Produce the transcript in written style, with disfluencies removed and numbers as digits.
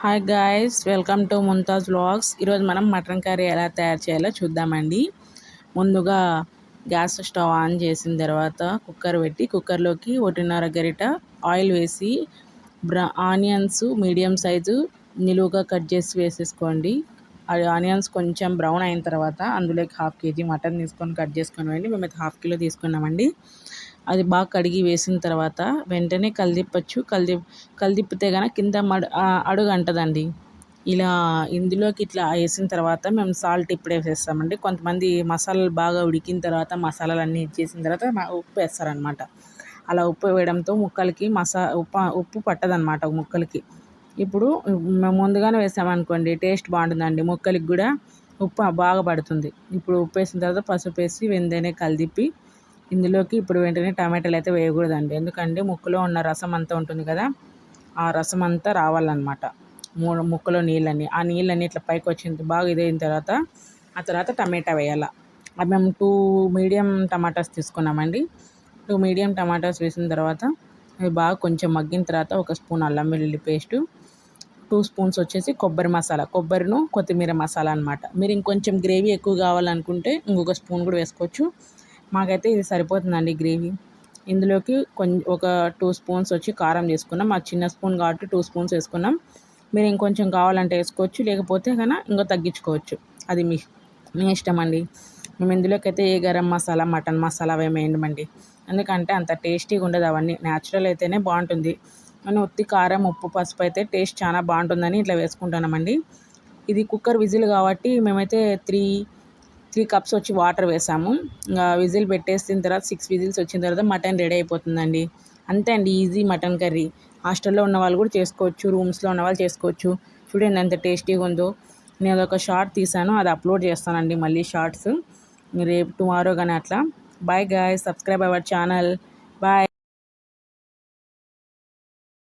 Hi guys, welcome to Mumtaz vlogs. ఈరోజు మనం mutton curry ఎలా తయారు చేయాలో చూద్దామండి. ముందుగా గ్యాస్ స్టవ్ ఆన్ చేసిన తర్వాత కుక్కర్ పెట్టి కుక్కర్లోకి 1.5 గరిట ఆయిల్ వేసి ఆనియన్స్ మీడియం సైజు నిలువుగా కట్ చేసి వేసేసుకోండి. అది ఆనియన్స్ కొంచెం బ్రౌన్ అయిన తర్వాత అందులోకి 1/2 kg మటన్ తీసుకొని కట్ చేసుకొని వేయండి. మేమైతే 1/2 kg తీసుకున్నామండి. అది బాగా కడిగి వేసిన తర్వాత వెంటనే కలిదిప్పచ్చు. కలిదిప్పితే కనుక కింద అడుగు అంటదండి. ఇలా ఇందులోకి ఇట్లా వేసిన తర్వాత మేము సాల్ట్ ఇప్పుడే వేసేస్తామండి. కొంతమంది మసాలాలు బాగా ఉడికిన తర్వాత మసాలాలు అన్నీ ఇచ్చేసిన తర్వాత ఉప్పు వేస్తారనమాట. అలా ఉప్పు వేయడంతో ముక్కలకి ఉప్పు పట్టదనమాట ముక్కలకి. ఇప్పుడు మేము ముందుగానే వేసామనుకోండి టేస్ట్ బాగుంటుందండి. ముక్కలకి కూడా ఉప్పు బాగా పడుతుంది. ఇప్పుడు ఉప్పు వేసిన తర్వాత పసుపు వేసి వెంటనే కలిదిప్పి ఇందులోకి ఇప్పుడు వెంటనే టమాటాలు అయితే వేయకూడదండి. ఎందుకంటే ముక్కలో ఉన్న రసం అంతా ఉంటుంది కదా, ఆ రసం అంతా రావాలన్నమాట. ముక్కలో నీళ్ళని ఆ నీళ్ళని ఇట్లా పైకి వచ్చింది బాగా ఇదైన తర్వాత ఆ తర్వాత టమాటా వేయాల. అది మేము 2 మీడియం టమాటాస్ తీసుకున్నామండి. 2 మీడియం టమాటాస్ వేసిన తర్వాత అవి బాగా కొంచెం మగ్గిన తర్వాత 1 స్పూన్ అల్లం వెల్లుల్లి పేస్టు, 2 స్పూన్స్ వచ్చేసి కొబ్బరి మసాలా, కొబ్బరిను కొత్తిమీర మసాలా అనమాట. మీరు ఇంకొంచెం గ్రేవీ ఎక్కువ కావాలనుకుంటే ఇంకొక స్పూన్ కూడా వేసుకోవచ్చు. మాకైతే ఇది సరిపోతుందండి గ్రేవీ. ఇందులోకి ఒక 2 స్పూన్స్ వచ్చి కారం తీసుకున్నాం. మా చిన్న స్పూన్ కాబట్టి 2 స్పూన్స్ వేసుకున్నాం. మీరు ఇంకొంచెం కావాలంటే వేసుకోవచ్చు, లేకపోతే కనుక ఇంకా తగ్గించుకోవచ్చు. అది మీ ఇష్టం అండి. మేము ఇందులోకి అయితే ఏ గరం మసాలా మటన్ మసాలా అవి వేయమండి. ఎందుకంటే అంత టేస్టీగా ఉండదు. అవన్నీ న్యాచురల్ అయితేనే బాగుంటుంది. మనం ఉత్తి కారం ఉప్పు పసుపు అయితే టేస్ట్ చాలా బాగుంటుందని ఇట్లా వేసుకుంటున్నామండి. ఇది కుక్కర్ విజిల్ కాబట్టి మేమైతే 3 కప్స్ వచ్చి వాటర్ వేసాము. ఇంకా విజిల్ పెట్టేసిన తర్వాత 6 విజిల్స్ వచ్చిన తర్వాత మటన్ రెడీ అయిపోతుందండి. అంతే అండి, ఈజీ మటన్ కర్రీ. హాస్టల్లో ఉన్న వాళ్ళు కూడా చేసుకోవచ్చు, రూమ్స్లో ఉన్న వాళ్ళు చేసుకోవచ్చు. చూడండి ఎంత టేస్టీగా ఉందో. నేను అదొక షార్ట్ తీసాను, అది అప్లోడ్ చేస్తానండి మళ్ళీ షార్ట్స్ రేపు టుమారో కానీ అట్లా. Bye guys, subscribe our channel. Bye.